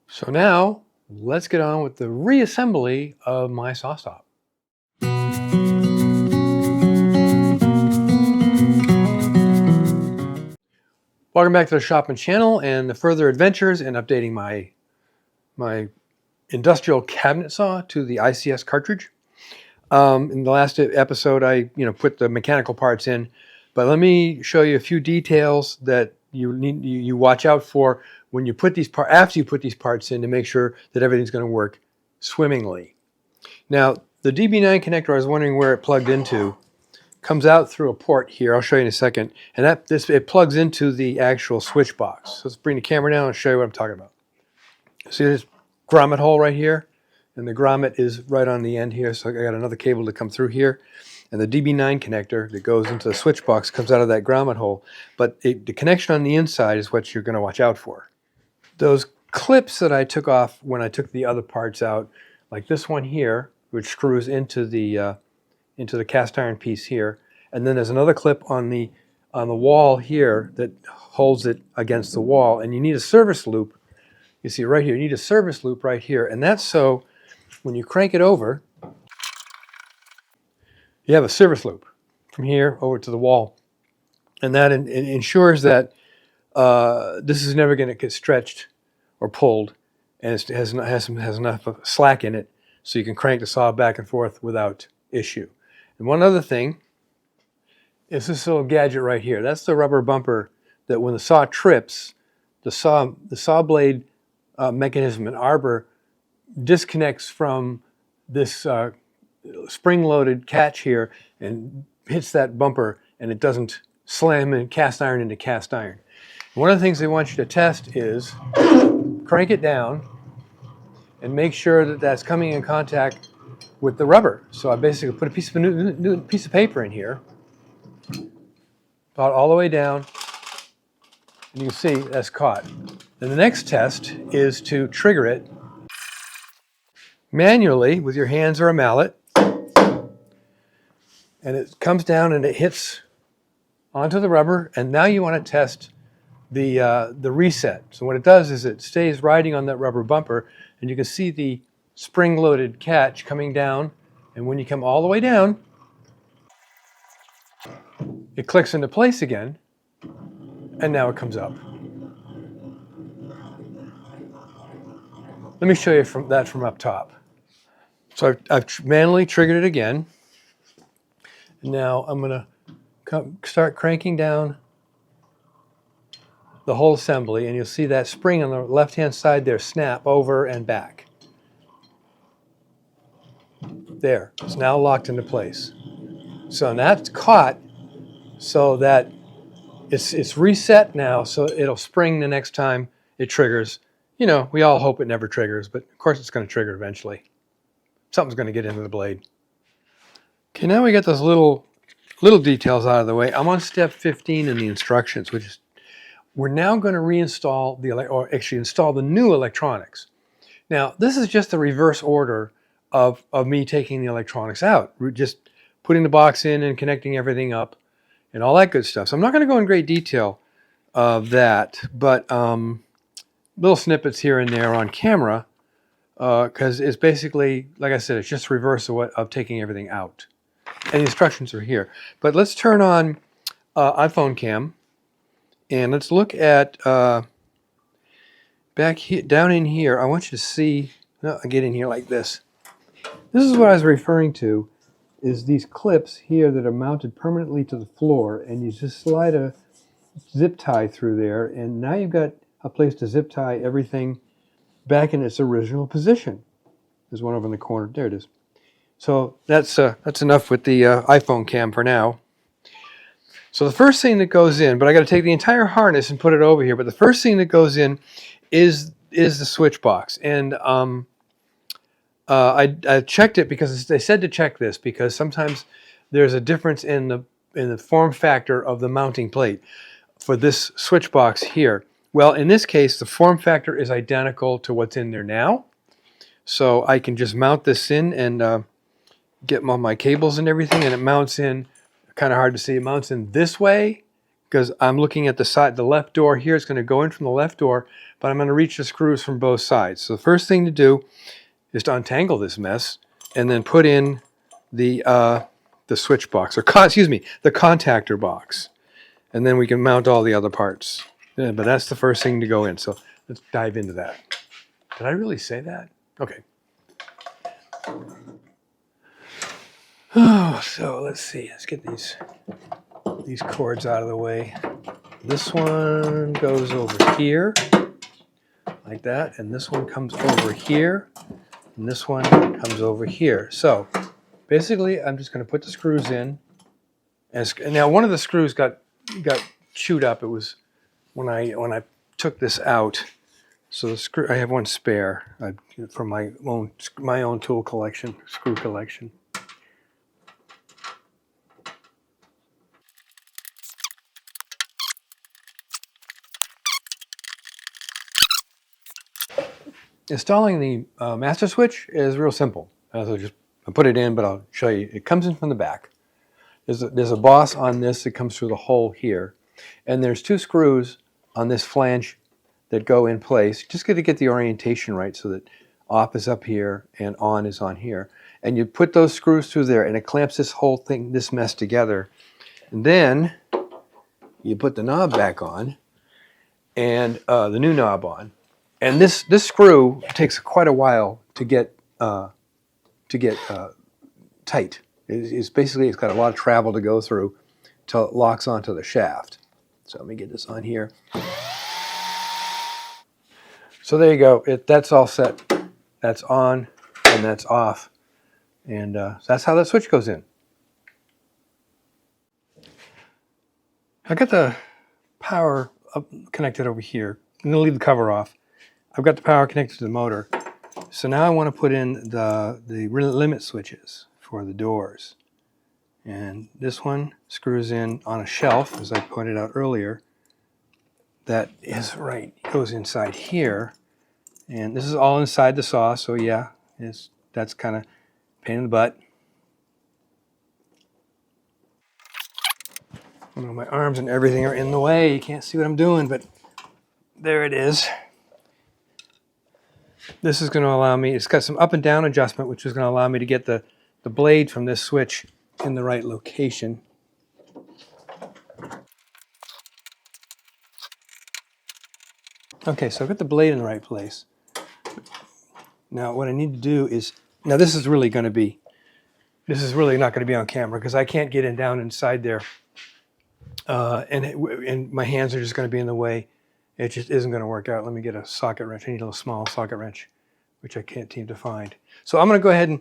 So now let's get on with the reassembly of my SawStop. Welcome back to the Shopman channel and the further adventures in updating my industrial cabinet saw to the ICS cartridge. In the last episode, I put the mechanical parts in, but let me show you a few details that you watch out for when you put these after you put these parts in to make sure that everything's going to work swimmingly. Now, the DB9 connector, I was wondering where it plugged into, comes out through a port here. I'll show you in a second, and it plugs into the actual switch box. So let's bring the camera down and show you what I'm talking about. See this grommet hole right here? And the grommet is right on the end here, so I got another cable to come through here. And the DB9 connector that goes into the switch box comes out of that grommet hole. But the connection on the inside is what you're going to watch out for. Those clips that I took off when I took the other parts out, like this one here, which screws into the cast iron piece here, and then there's another clip on the wall here that holds it against the wall, and you need a service loop. You see right here, you need a service loop right here, and that's so when you crank it over, you have a service loop from here over to the wall, and that ensures that this is never going to get stretched or pulled, and it has enough slack in it so you can crank the saw back and forth without issue. And one other thing is this little gadget right here. That's the rubber bumper that when the saw trips, the saw blade mechanism and arbor disconnects from this spring-loaded catch here and hits that bumper, and it doesn't slam in cast iron into cast iron. And one of the things they want you to test is crank it down and make sure that that's coming in contact with the rubber. So I basically put a new piece of paper in here, about all the way down, and you can see that's caught. And the next test is to trigger it manually with your hands or a mallet, and it comes down and it hits onto the rubber, and now you want to test the reset. So what it does is it stays riding on that rubber bumper, and you can see the spring-loaded catch coming down, and when you come all the way down, it clicks into place again, and now it comes up. Let me show you from up top. So I've manually triggered it again. And now I'm going to start cranking down the whole assembly, and you'll see that spring on the left-hand side there snap over and back. There, it's now locked into place. So that's caught so that it's reset now, so it'll spring the next time it triggers. You know, we all hope it never triggers, but of course it's going to trigger eventually. Something's going to get into the blade. Okay, now we got those little details out of the way. I'm on step 15 in the instructions, which is we're now going to reinstall install the new electronics. Now, this is just the reverse order of me taking the electronics out. We're just putting the box in and connecting everything up and all that good stuff. So I'm not going to go in great detail of that, but little snippets here and there on camera, because it's basically, like I said, it's just reverse of taking everything out. And the instructions are here. But let's turn on iPhone cam, and let's look at back here, down in here. I want you to see. No, I get in here like this. This is what I was referring to, is these clips here that are mounted permanently to the floor, and you just slide a zip tie through there, and now you've got a place to zip tie everything back in its original position. There's one over in the corner. There it is. So that's enough with the iPhone cam for now. So the first thing that goes in, but I got to take the entire harness and put it over here, but the first thing that goes in is the switch box. And I checked it because they said to check this, because sometimes there's a difference in the form factor of the mounting plate for this switch box here. Well, in this case, the form factor is identical to what's in there now. So I can just mount this in and get all my cables and everything, and it mounts in, kind of hard to see, it mounts in this way, because I'm looking at the side, the left door here is going to go in from the left door, but I'm going to reach the screws from both sides. So the first thing to do is to untangle this mess and then put in the switch box, or excuse me, the contactor box. And then we can mount all the other parts. Yeah, but that's the first thing to go in. So let's dive into that. Did I really say that? Okay. Oh, so let's see. Let's get these cords out of the way. This one goes over here, like that, and this one comes over here, and this one comes over here. So basically, I'm just going to put the screws in. And now, one of the screws got chewed up. It was when I took this out. So the screw, I have one spare from my own tool collection, screw collection. Installing the master switch is real simple. So just I put it in, but I'll show you. It comes in from the back. There's a boss on this that comes through the hole here, and there's two screws on this flange that go in place. Just got to get the orientation right so that off is up here and on is on here. And you put those screws through there, and it clamps this whole thing, this mess together. And then you put the knob back on, and the new knob on. And this screw takes quite a while to get tight. It's basically, it's got a lot of travel to go through till it locks onto the shaft. So let me get this on here. So there you go. That's all set. That's on and that's off. And that's how that switch goes in. I got the power connected over here. I'm going to leave the cover off. I've got the power connected to the motor. So now I want to put in the limit switches for the doors. And this one screws in on a shelf, as I pointed out earlier. That is right, goes inside here. And this is all inside the saw, so yeah, that's kind of pain in the butt. You know, my arms and everything are in the way. You can't see what I'm doing, but there it is. This is going to allow me, it's got some up and down adjustment, which is going to allow me to get the blade from this switch in the right location. Okay, so I've got the blade in the right place. Now what I need to do is, now this is really not going to be on camera because I can't get down inside there. And my hands are just going to be in the way. It just isn't going to work out. Let me get a socket wrench. I need a little small socket wrench, which I can't seem to find. So I'm going to go ahead and,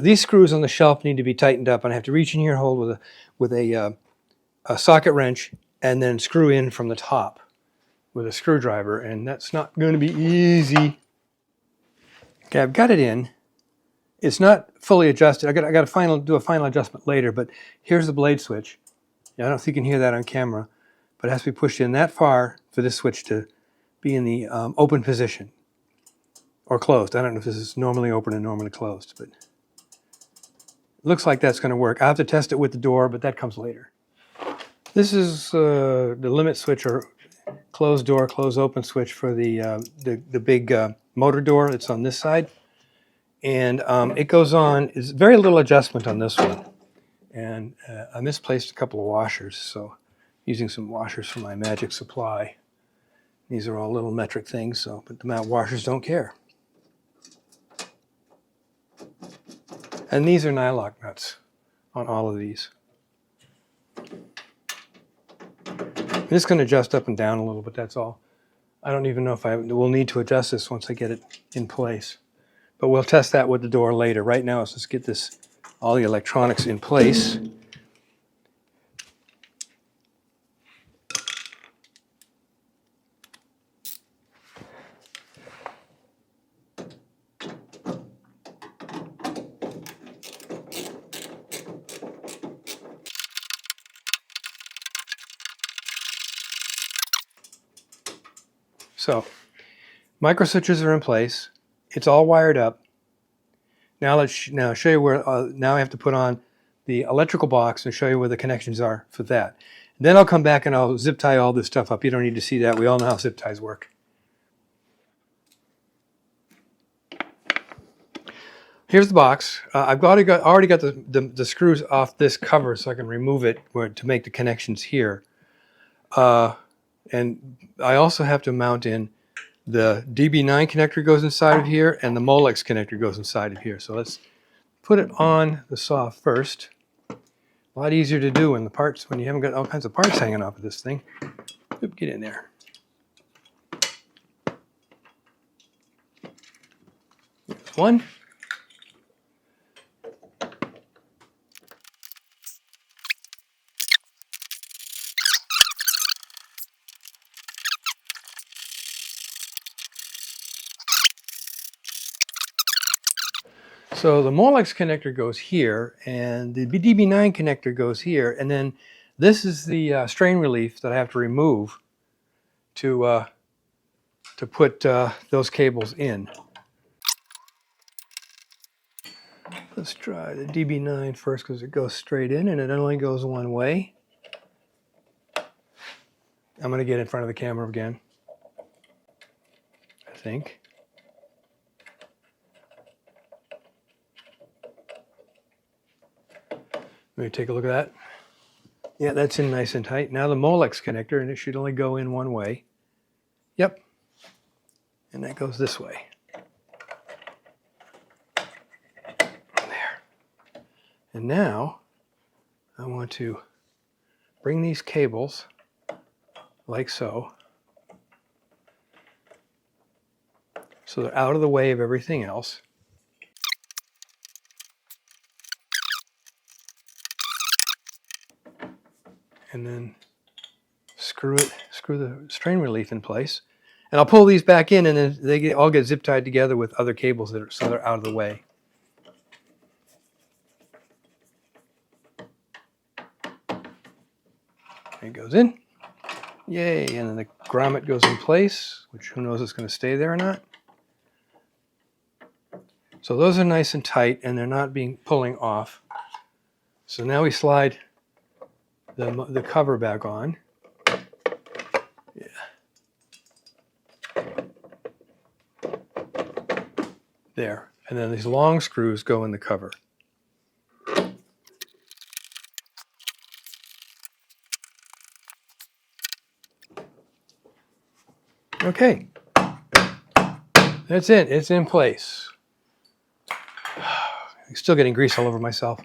these screws on the shelf need to be tightened up, and I have to reach in here and hold with a socket wrench and then screw in from the top with a screwdriver, and that's not going to be easy. Okay, I've got it in. It's not fully adjusted. I got to do a final adjustment later, but here's the blade switch. I don't think you can hear that on camera, but it has to be pushed in that far for this switch to be in the open position or closed. I don't know if this is normally open and normally closed, but it looks like that's going to work. I have to test it with the door, but that comes later. This is the limit switch or closed door, close open switch for the big motor door that's on this side. And it goes on, it's very little adjustment on this one. And I misplaced a couple of washers, so using some washers from my Magic Supply. These are all little metric things, but the mount washers don't care. And these are nylock nuts on all of these. I'm just going to adjust up and down a little bit, that's all. I don't even know if I will need to adjust this once I get it in place. But we'll test that with the door later. Right now, let's get all the electronics in place. So, micro switches are in place. It's all wired up. Now let's show you where. Now I have to put on the electrical box and show you where the connections are for that. Then I'll come back and I'll zip tie all this stuff up. You don't need to see that. We all know how zip ties work. Here's the box. I've already got the screws off this cover so I can remove it to make the connections here. And I also have to mount in the DB9 connector goes inside of here, and the Molex connector goes inside of here. So let's put it on the saw first. A lot easier to do when you haven't got all kinds of parts hanging off of this thing. Oop, get in there. There's one. So the Molex connector goes here, and the DB9 connector goes here, and then this is the strain relief that I have to remove to put those cables in. Let's try the DB9 first because it goes straight in and it only goes one way. I'm going to get in front of the camera again, I think. Let me take a look at that. Yeah, that's in nice and tight. Now the Molex connector, and it should only go in one way. Yep. And that goes this way. There. And now I want to bring these cables like so. So they're out of the way of everything else. And then screw the strain relief in place. And I'll pull these back in, and then they all get zip tied together with other cables so they're out of the way. It goes in. Yay, and then the grommet goes in place, which who knows if it's going to stay there or not. So those are nice and tight, and they're not pulling off. So now we slide the cover back on. Yeah. There. And then these long screws go in the cover. Okay. That's it. It's in place. I'm still getting grease all over myself.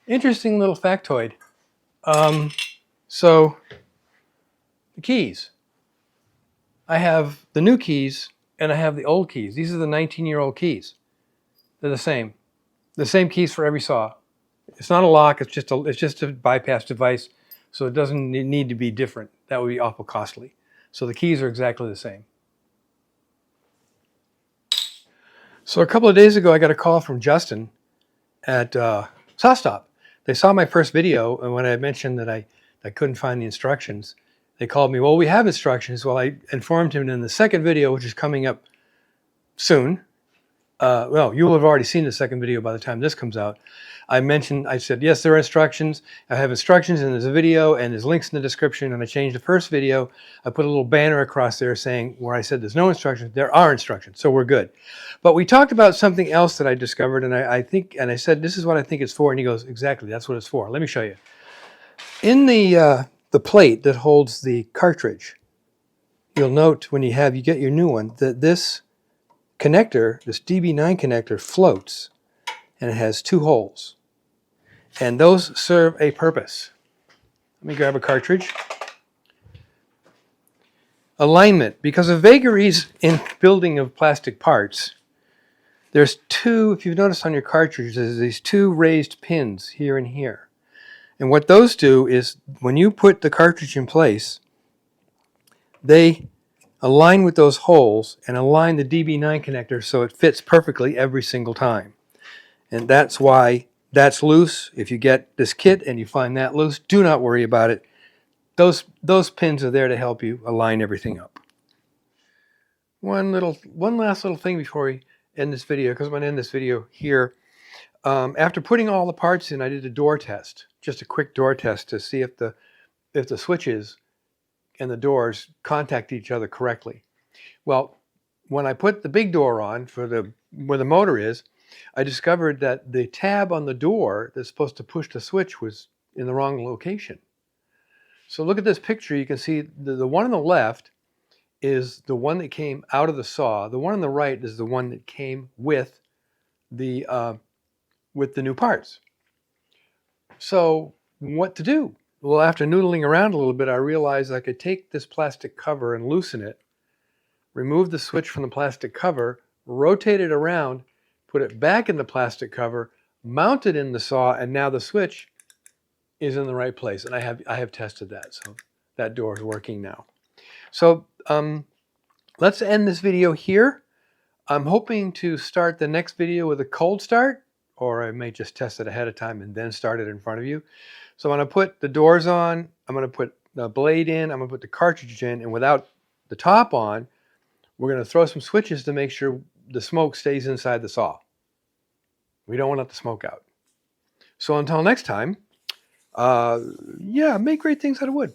Interesting little factoid. So the keys. I have the new keys and I have the old keys. These are the 19-year-old keys. They're the same. The same keys for every saw. It's not a lock, it's just a bypass device, so it doesn't need to be different. That would be awful costly. So the keys are exactly the same. So a couple of days ago I got a call from Justin at SawStop. They saw my first video, and when I mentioned that I couldn't find the instructions, they called me, well, we have instructions. Well, I informed him in the second video, which is coming up soon. Well, you will have already seen the second video by the time this comes out. I said, yes, there are instructions. I have instructions, and there's a video, and there's links in the description, and I changed the first video. I put a little banner across there saying where I said there's no instructions. There are instructions, so we're good. But we talked about something else that I discovered, and I said, this is what I think it's for, and he goes, exactly, that's what it's for. Let me show you. In the plate that holds the cartridge, you'll note when you get your new one that this connector, this DB9 connector, floats, and it has two holes, and those serve a purpose. Let me grab a cartridge. Alignment. Because of vagaries in building of plastic parts, there's two, if you've noticed on your cartridge, there's these two raised pins here and here. And what those do is when you put the cartridge in place, they align with those holes and align the DB9 connector so it fits perfectly every single time. And that's why that's loose. If you get this kit and you find that loose, do not worry about it. Those pins are there to help you align everything up. One last little thing before we end this video, because I'm going to end this video here. After putting all the parts in, I did a door test, just a quick door test to see if the if the switches and the doors contact each other correctly. Well, when I put the big door on for where the motor is, I discovered that the tab on the door that's supposed to push the switch was in the wrong location. So look at this picture. You can see the one on the left is the one that came out of the saw. The one on the right is the one that came with the new parts. So what to do? Well, after noodling around a little bit, I realized I could take this plastic cover and loosen it, remove the switch from the plastic cover, rotate it around, put it back in the plastic cover, mount it in the saw, and now the switch is in the right place. And I have tested that, so that door is working now. So let's end this video here. I'm hoping to start the next video with a cold start, or I may just test it ahead of time and then start it in front of you. So I'm going to put the doors on, I'm going to put the blade in, I'm going to put the cartridge in, and without the top on, we're going to throw some switches to make sure the smoke stays inside the saw. We don't want to let the smoke out. So until next time, yeah, make great things out of wood.